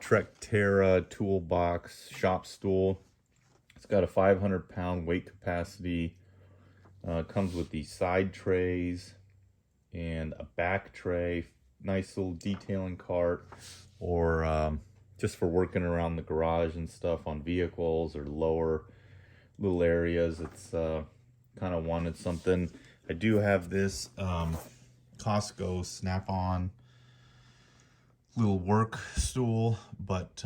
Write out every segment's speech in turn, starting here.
Trekterra Toolbox shop stool. It's got a 500-pound weight capacity. Comes with these side trays and a back tray. Nice little detailing cart, or just for working around the garage and stuff on vehicles or lower little areas. It's kind of wanted something. I do have this COSTO snap-on little work stool, but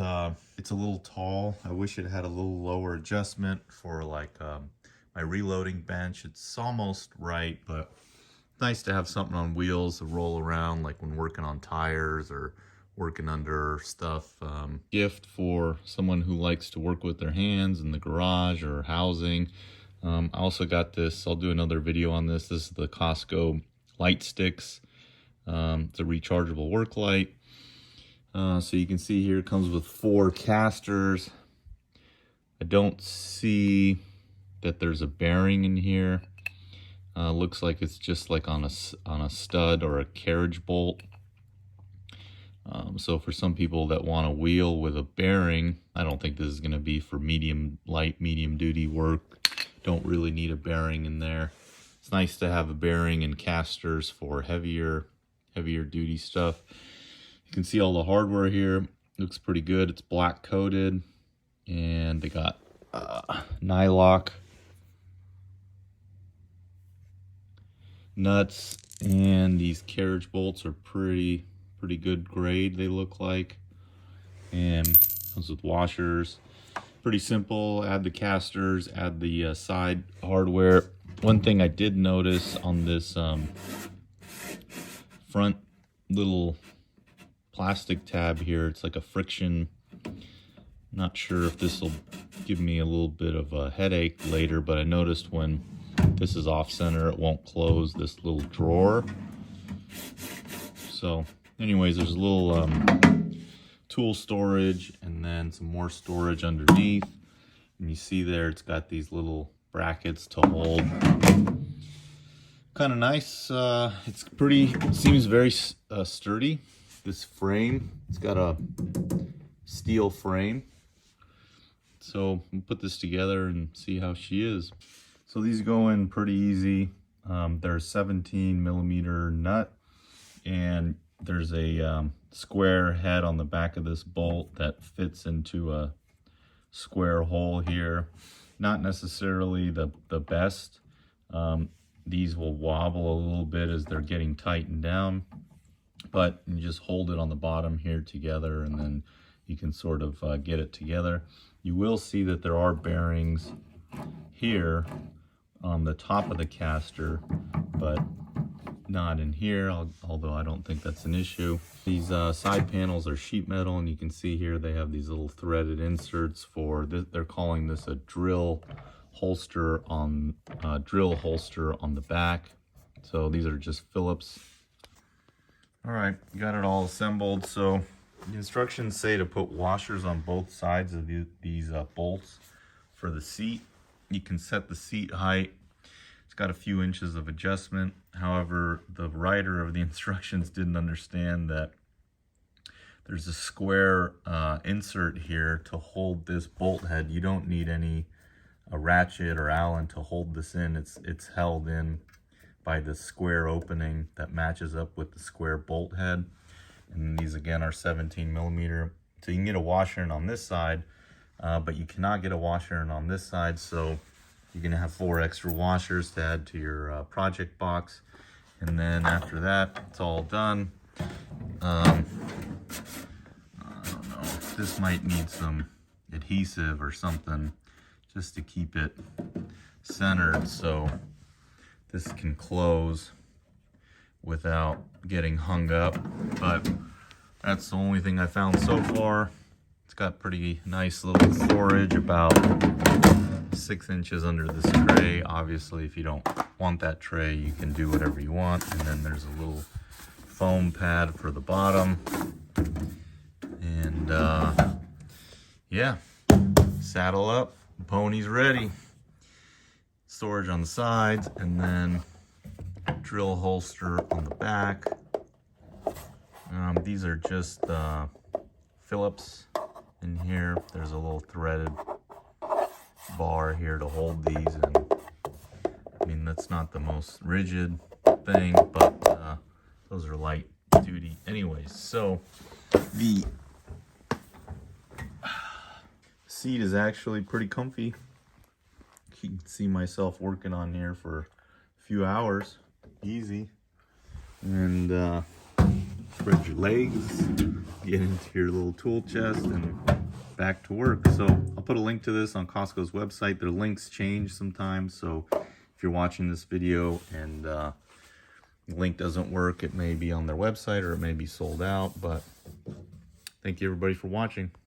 it's a little tall. I wish it had a little lower adjustment for like my reloading bench. It's almost right, but it's nice to have something on wheels to roll around, like when working on tires or working under stuff. Gift for someone who likes to work with their hands in the garage or housing. I also got this. I'll do another video on this. This is the COSTO light sticks. It's a rechargeable work light. So you can see here it comes with 4 casters. I don't see that there's a bearing in here. Looks like it's just like on a stud or a carriage bolt. So for some people that want a wheel with a bearing, I don't think this is going to be for light, medium duty work. Don't really need a bearing in there. It's nice to have a bearing and casters for heavier duty stuff. You can see all the hardware here. Looks pretty good. It's black coated, and they got nylock nuts, and these carriage bolts are pretty good grade, they look like, and comes with washers. Pretty simple. Add the casters, add the side hardware. One thing I did notice on this front little plastic tab here, it's like a friction. Not sure if this will give me a little bit of a headache later, but I noticed when this is off center, it won't close this little drawer. So anyways, there's a little tool storage and then some more storage underneath. And you see there, it's got these little brackets to hold. Kind of nice. It seems very sturdy. This frame, it's got a steel frame. So we'll put this together and see how she is. So these go in pretty easy. There's 17mm nut, and there's a square head on the back of this bolt that fits into a square hole here. Not necessarily the best. These will wobble a little bit as they're getting tightened down, but you just hold it on the bottom here together, and then you can sort of get it together. You will see that there are bearings here on the top of the caster, but not in here, although I don't think that's an issue. These side panels are sheet metal, and you can see here they have these little threaded inserts for this. They're calling this a drill holster on the back. So these are just Phillips. All right, got it all assembled. So the instructions say to put washers on both sides of these bolts for the seat. You can set the seat height. It's got a few inches of adjustment. However, the writer of the instructions didn't understand that there's a square insert here to hold this bolt head. You don't need a ratchet or Allen to hold this in. It's held in by this square opening that matches up with the square bolt head. And these again are 17mm. So you can get a washer in on this side, but you cannot get a washer in on this side. So you're gonna have 4 extra washers to add to your project box. And then after that, it's all done. I don't know, this might need some adhesive or something just to keep it centered so this can close without getting hung up. But that's the only thing I found so far. It's got pretty nice little storage, about 6 inches under this tray. Obviously, if you don't want that tray, you can do whatever you want. And then there's a little foam pad for the bottom. And yeah, saddle up, pony's ready. Storage on the sides, and then drill holster on the back. These are just Phillips in here. There's a little threaded bar here to hold these, and I mean, that's not the most rigid thing, but those are light duty anyways. So the seat is actually pretty comfy. You can see myself working on here for a few hours, easy. And spread your legs, get into your little tool chest, and back to work. So I'll put a link to this on Costco's website. Their links change sometimes, so if you're watching this video and the link doesn't work, it may be on their website or it may be sold out. But thank you everybody for watching.